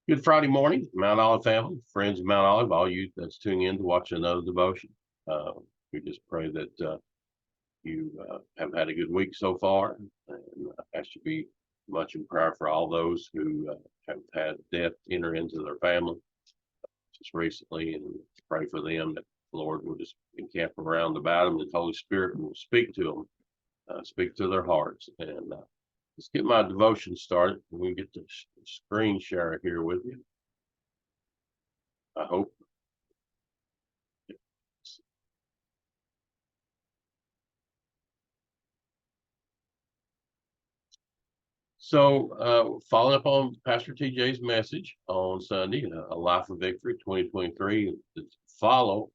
Good Friday morning, Mount Olive family, friends of Mount Olive, all you that's tuning in to watch another devotion. Uh, we just pray that you have had a good week so far, and ask you to be much in prayer for all those who have had death enter into their family just recently, and pray for them that the Lord will just encamp around about them, the Holy Spirit will speak to them, speak to their hearts. And let's get my devotion started. We get the screen share here with you. I hope. So, following up on Pastor TJ's message on Sunday, A Life of Victory 2023, follow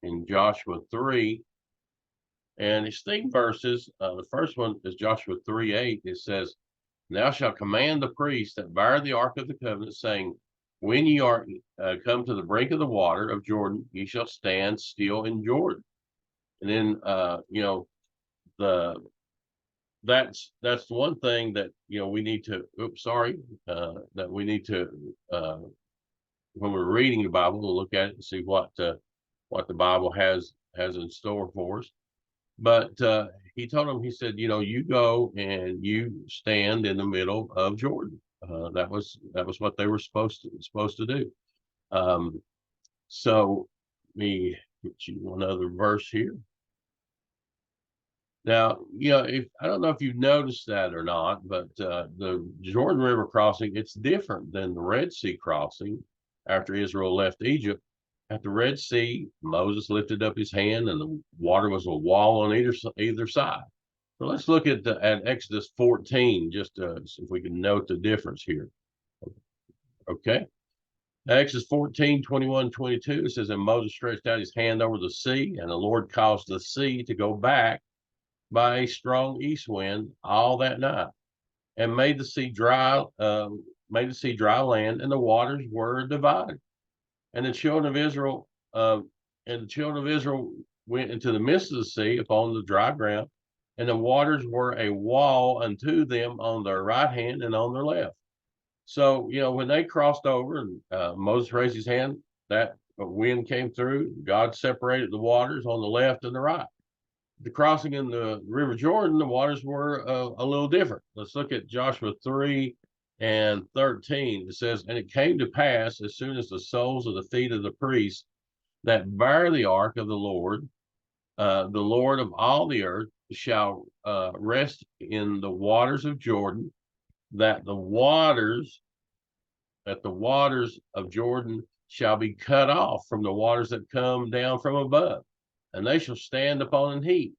in Joshua 3. And his theme verses, the first one is Joshua 3:8. It says, "Thou shalt command the priests that bear the ark of the covenant, saying, When ye are come to the brink of the water of Jordan, ye shall stand still in Jordan." And then, the that's the one thing that we need to that we need to when we're reading the Bible, we'll look at it and see what the Bible has in store for us. But he told him, he said, you go and you stand in the middle of Jordan. That was what they were supposed to do. So let me get you one other verse here. Now, if I don't know if you've noticed that or not, but the Jordan River crossing, it's different than the Red Sea crossing after Israel left Egypt. At the Red Sea, Moses lifted up his hand and the water was a wall on either side. So let's look at Exodus 14, just to see if we can note the difference here. Okay. Exodus 14, 21, 22, it says, "And Moses stretched out his hand over the sea, and the Lord caused the sea to go back by a strong east wind all that night, and made the sea dry land, and the waters were divided. And the children of Israel went into the midst of the sea upon the dry ground, and the waters were a wall unto them on their right hand and on their left." So when they crossed over, and Moses raised his hand, that wind came through. God separated the waters on the left and the right. The crossing in the River Jordan, the waters were a little different. Let's look at Joshua 3 and 13. It says, "And it came to pass, as soon as the soles of the feet of the priests that bear the ark of the Lord of all the earth, shall rest in the waters of Jordan, that the waters of Jordan shall be cut off from the waters that come down from above, and they shall stand upon an heap."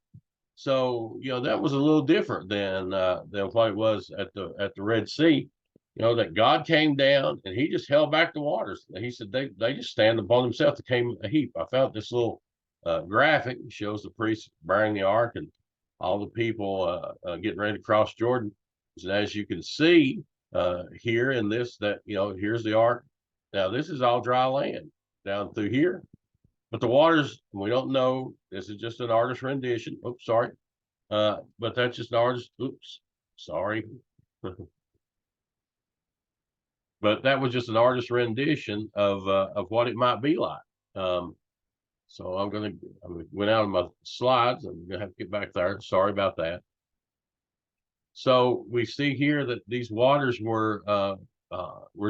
So that was a little different than what it was at the Red Sea. That God came down and He just held back the waters. He said they just stand upon themselves. It came a heap. I found this little graphic. It shows the priests bearing the ark and all the people getting ready to cross Jordan. And as you can see here in this, that here's the ark. Now this is all dry land down through here. But the waters, we don't know. This is just an artist rendition. Oops, sorry. But that's just an artist. Oops, sorry. But that was just an artist rendition of what it might be like. So I went out of my slides. I'm gonna have to get back there. Sorry about that. So we see here that these waters were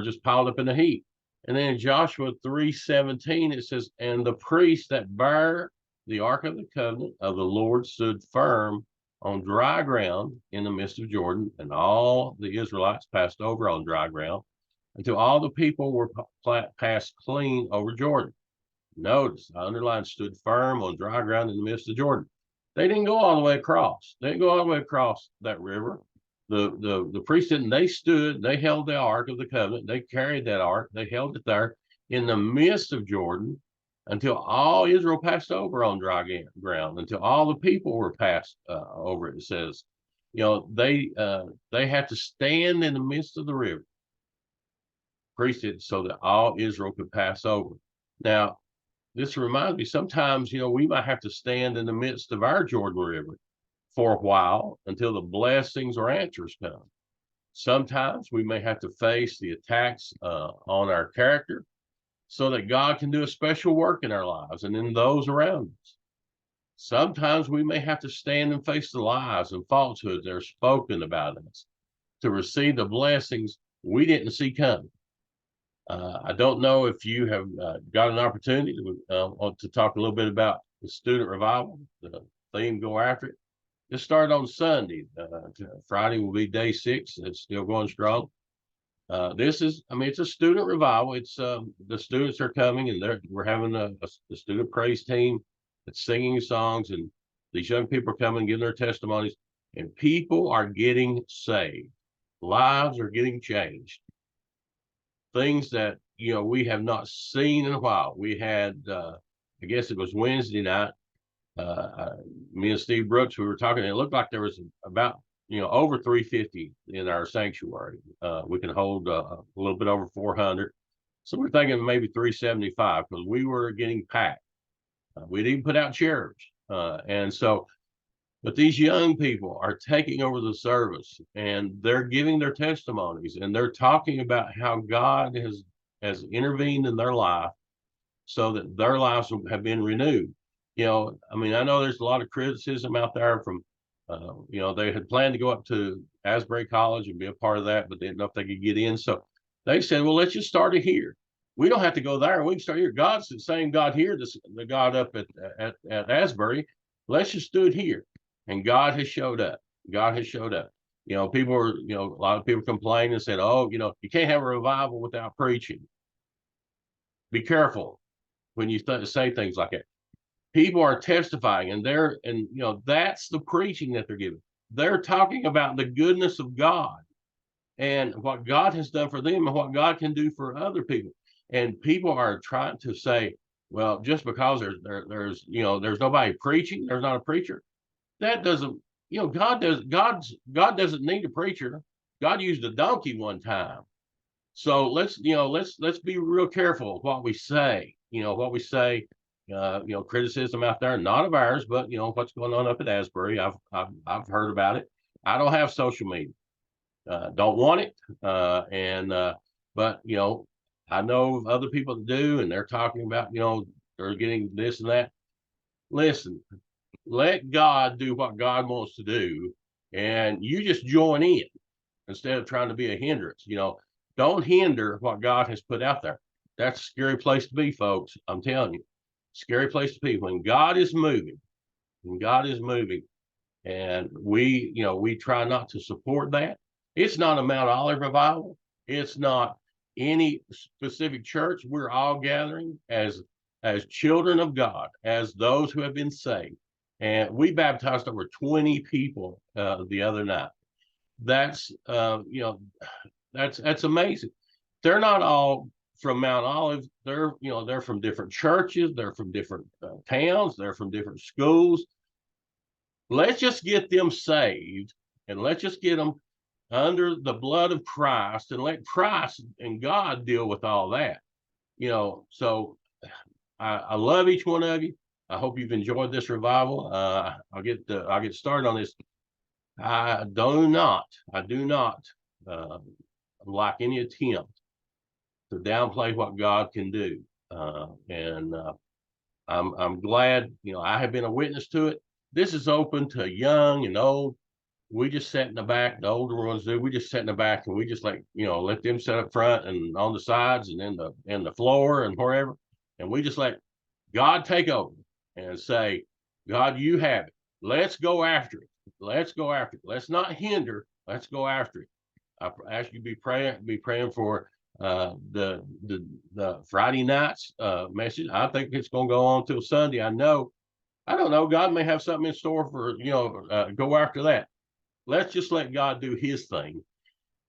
just piled up in a heap. And then in Joshua 3:17, it says, "And the priests that bear the ark of the covenant of the Lord stood firm on dry ground in the midst of Jordan, and all the Israelites passed over on dry ground until all the people were passed clean over Jordan." Notice, I underlined, stood firm on dry ground in the midst of Jordan. They didn't go all the way across. They didn't go all the way across that river. The priests didn't. They stood. They held the ark of the covenant. They carried that ark. They held it there in the midst of Jordan until all Israel passed over on dry ground. Until all the people were passed over. It says, they had to stand in the midst of the river. Priests did, so that all Israel could pass over. Now, this reminds me, sometimes, we might have to stand in the midst of our Jordan River for a while until the blessings or answers come. Sometimes we may have to face the attacks on our character so that God can do a special work in our lives and in those around us. Sometimes we may have to stand and face the lies and falsehoods that are spoken about us to receive the blessings we didn't see coming. I don't know if you have got an opportunity to talk a little bit about the student revival, the theme, Go After It. It started on Sunday. Friday will be day 6. It's still going strong. This is, I mean, it's a student revival. It's the students are coming, and we're having the student praise team that's singing songs, and these young people are coming, giving their testimonies, and people are getting saved. Lives are getting changed. Things that we have not seen in a while. We had, I guess it was Wednesday night. Me and Steve Brooks, we were talking. And it looked like there was about over 350 in our sanctuary. We can hold a little bit over 400. So we're thinking maybe 375 because we were getting packed. We'd even put out chairs. But these young people are taking over the service, and they're giving their testimonies, and they're talking about how God has intervened in their life so that their lives have been renewed. I mean, I know there's a lot of criticism out there from they had planned to go up to Asbury College and be a part of that, but they didn't know if they could get in. So they said, well, let's just start it here. We don't have to go there. We can start here. God's the same God here, the God up at Asbury. Let's just do it here. And God has showed up. God has showed up. People are, a lot of people complain and said, oh, you can't have a revival without preaching. Be careful when you say things like that. People are testifying, and that's the preaching that they're giving. They're talking about the goodness of God and what God has done for them and what God can do for other people. And people are trying to say, well, just because there's nobody preaching, there's not a preacher. That doesn't, God doesn't need a preacher. God used a donkey one time. So let's be real careful of what we say. Criticism out there, not of ours, but what's going on up at Asbury. I've heard about it. I don't have social media. Don't want it. But I know other people that do, and they're talking about, they're getting this and that. Listen, let God do what God wants to do, and you just join in instead of trying to be a hindrance. Don't hinder what God has put out there. That's a scary place to be, folks. I'm telling you, scary place to be when God is moving. And we try not to support that. It's not a Mount Olive revival. It's not any specific church. We're all gathering as children of God, as those who have been saved. And we baptized over 20 people the other night. That's that's amazing. They're not all from Mount Olive. They're from different churches. They're from different towns. They're from different schools. Let's just get them saved, and let's just get them under the blood of Christ, and let Christ and God deal with all that. So I love each one of you. I hope you've enjoyed this revival. I'll get started on this. I do not like any attempt to downplay what God can do. I'm glad, I have been a witness to it. This is open to young and old. We just sat in the back. The older ones do. We just sat in the back, and we just let them sit up front and on the sides and in the floor and wherever. And we just let God take over and say, God, you have it. Let's go after it. Let's go after it. Let's not hinder. Let's go after it. I ask you to be praying for the Friday night's message. I think it's going to go on till Sunday. I don't know. God may have something in store for go after that. Let's just let God do His thing,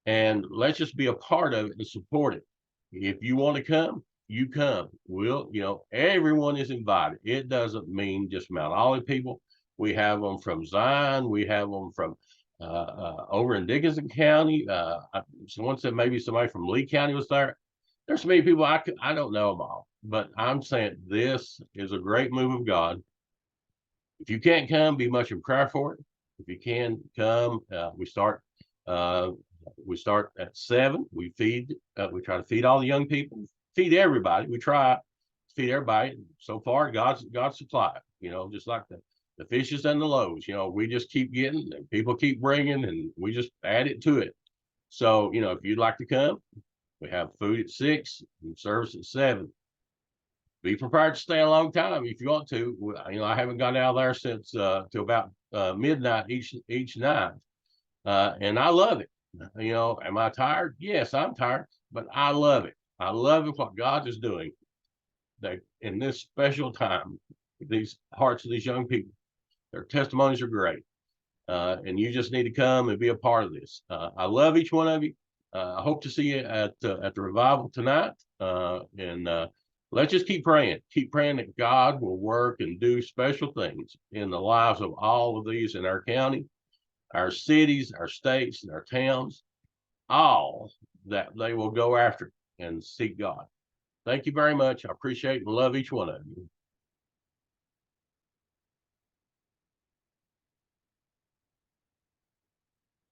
and let's just be a part of it and support it. If you want to come, you come. Everyone is invited. It doesn't mean just Mount Olive people. We have them from Zion. We have them from over in Dickinson County. Someone said maybe somebody from Lee County was there. There's so many people, I don't know them all, but I'm saying this is a great move of God. If you can't come, be much in prayer for it. If you can come, we start we start at 7. We try to feed all the young people, feed everybody. We try to feed everybody. So far, God's supply. Just like the fishes and the loaves. We just keep getting, and people keep bringing, and we just add it to it. So if you'd like to come, we have food at 6 and service at 7. Be prepared to stay a long time if you want to. I haven't gone out there since till about midnight each night, and I love it. Am I tired? Yes, I'm tired, but I love it. I love what God is doing in this special time. These hearts of these young people, their testimonies are great, and you just need to come and be a part of this. I love each one of you. I hope to see you at the revival tonight, and let's just keep praying. Keep praying that God will work and do special things in the lives of all of these in our county, our cities, our states, and our towns, all that they will go after and seek God. Thank you very much. I appreciate and love each one of you.